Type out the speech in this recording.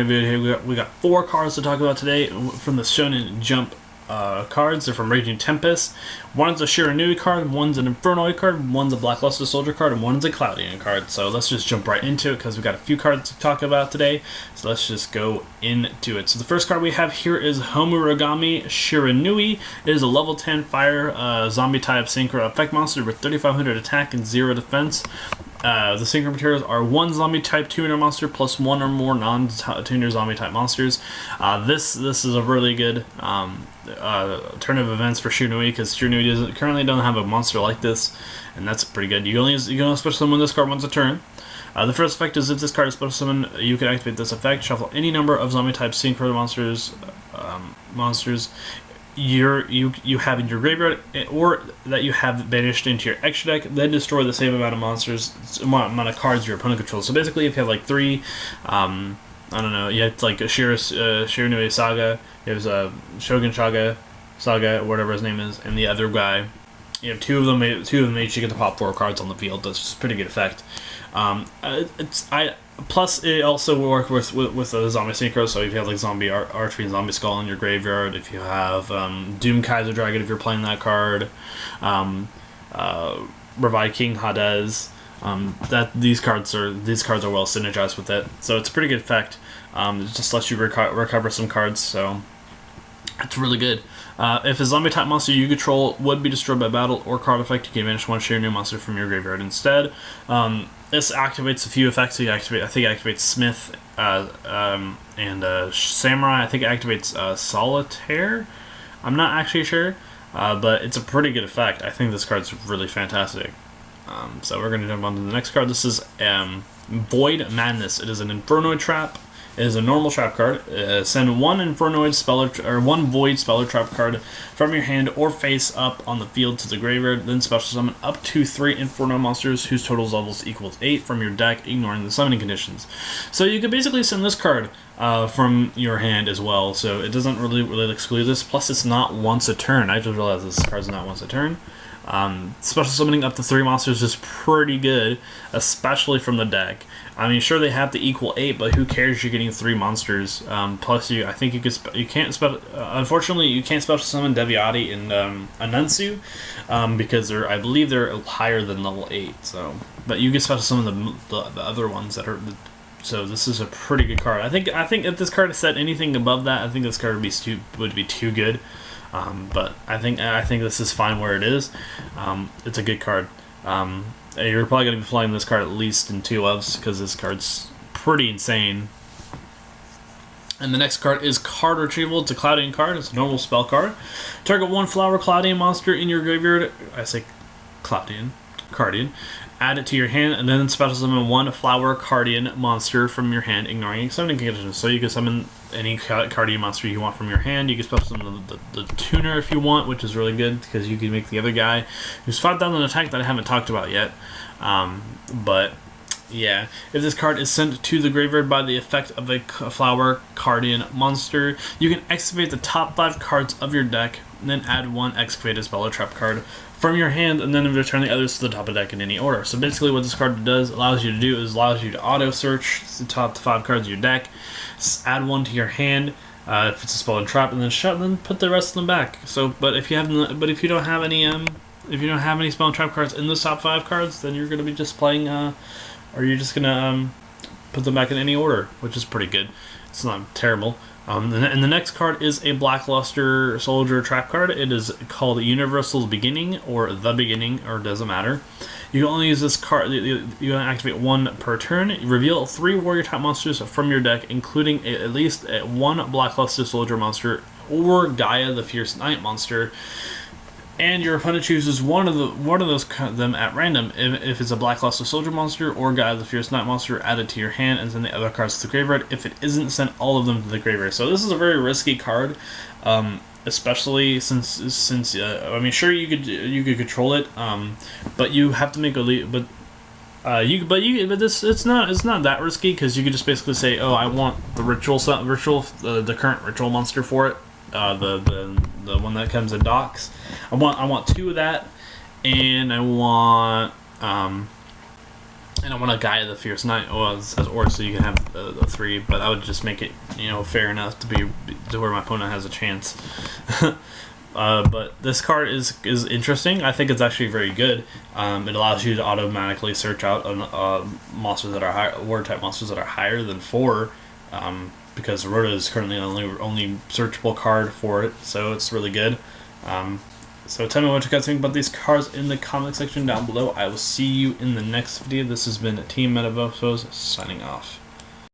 Video we got 4 cards to talk about today from the Shonen Jump cards. They're from Raging Tempest. One's a Shiranui card, one's an Infernoid card, one's a Blackluster Soldier card, and one's a Cardian card. So let's just jump right into it because we've got a few cards to talk about today. So let's just go into it. So the first card we have here is Homuragami Shiranui. It is a level 10 fire zombie type synchro effect monster with 3500 attack and 0 defense. The synchro materials are 1 zombie type tuner monster plus 1 or more non-tuner zombie type monsters. This is a really good turn of events for Shiranui because Shiranui currently doesn't have a monster like this, and that's pretty good. You can only special summon this card once a turn. The first effect is if this card is special summoned, you can activate this effect. Shuffle any number of zombie type synchro monsters you have in your graveyard or that you have banished into your extra deck, then destroy the same amount of cards your opponent controls. So basically if you have like 3 I don't know, you have like a Shiranui Saga, there's a Shogun Saga, whatever his name is, and the other guy, you have 2 of them each, you get to pop 4 cards on the field. That's just a pretty good effect. Plus, it also will work with the zombie synchro. So if you have like zombie archery and zombie skull in your graveyard, if you have Doom Kaiser Dragon, if you're playing that card, Revive King Hades, these cards are well synergized with it. So it's a pretty good effect. It just lets you recover some cards. So it's really good. If a zombie type monster you control would be destroyed by battle or card effect, you can banish 1 Shiranui monster from your graveyard instead. This activates a few effects. I think it activates Smith and Samurai. I think it activates Solitaire. I'm not actually sure, but it's a pretty good effect. I think this card's really fantastic. So we're going to jump on to the next card. This is Void Madness. It is an Infernoid trap. It is a normal trap card. Send 1 Infernoid spell or 1 Void spell or trap card from your hand or face up on the field to the graveyard. Then special summon up to 3 Inferno monsters whose total levels equals 8 from your deck, ignoring the summoning conditions. So you could basically send this card from your hand as well. So it doesn't really exclude this. Plus, it's not once a turn. I just realized this card's not once a turn. Special summoning up to 3 monsters is pretty good, especially from the deck. I mean, sure they have to equal 8, but who cares? You're getting 3 monsters. Plus, I think you can't unfortunately you can't special summon Deviati and Anunsu because I believe they're higher than level 8. So, but you can special summon the other ones that are. So this is a pretty good card. I think if this card is set anything above that, I think this card would be too good. But I think this is fine where it is. It's a good card. You're probably going to be playing this card at least in 2 loves because this card's pretty insane. And the next card is Card Retrieval. It's a Cardian card. It's a normal spell card. Target 1 flower Cardian monster in your graveyard. I say Cardian. Add it to your hand, and then special summon 1 flower Cardian monster from your hand, ignoring summoning conditions. So you can summon any Cardian monster you want from your hand. You can special summon the tuner if you want, which is really good because you can make the other guy who's 5,000 attack that I haven't talked about yet. But yeah, if this card is sent to the graveyard by the effect of a flower Cardian monster, you can excavate the top 5 cards of your deck, and then add 1 excavated spell or trap card from your hand, and then return the others to the top of the deck in any order. So basically what this card allows you to auto search the top 5 cards of your deck, add 1 to your hand if it's a spell and trap, and then put the rest of them back. So but if you don't have any spell and trap cards in those top 5 cards, then you're going to be just playing or you're just going to put them back in any order, which is pretty good. It's not terrible. And the next card is a Blackluster Soldier trap card. It is called Universal's Beginning or The Beginning, or doesn't matter. You can only use this card. You can activate 1 per turn. You reveal 3 warrior type monsters from your deck, including at least 1 Blackluster Soldier monster or Gaia the Fierce Knight monster. And your opponent chooses one of them at random. If it's a Blackluster Soldier monster or Gaia the Fierce Knight monster, add it to your hand and send the other cards to the graveyard. If it isn't, send all of them to the graveyard. So this is a very risky card, especially since I mean, sure you could control it, but you have to make a lead. But it's not that risky because you could just basically say, oh, I want the the current ritual monster for it. The one that comes in docks. I want 2 of that, and I want And I want a Gaia the Fierce Knight. Well, it says or, so you can have the 3, but I would just make it, fair enough to where my opponent has a chance. But this card is interesting. I think it's actually very good. It allows you to automatically search out monsters that are higher, war type monsters that are higher than 4, because Rhoda is currently the only searchable card for it, so it's really good. So tell me what you guys think about these cards in the comment section down below. I will see you in the next video. This has been Team Metavossos signing off.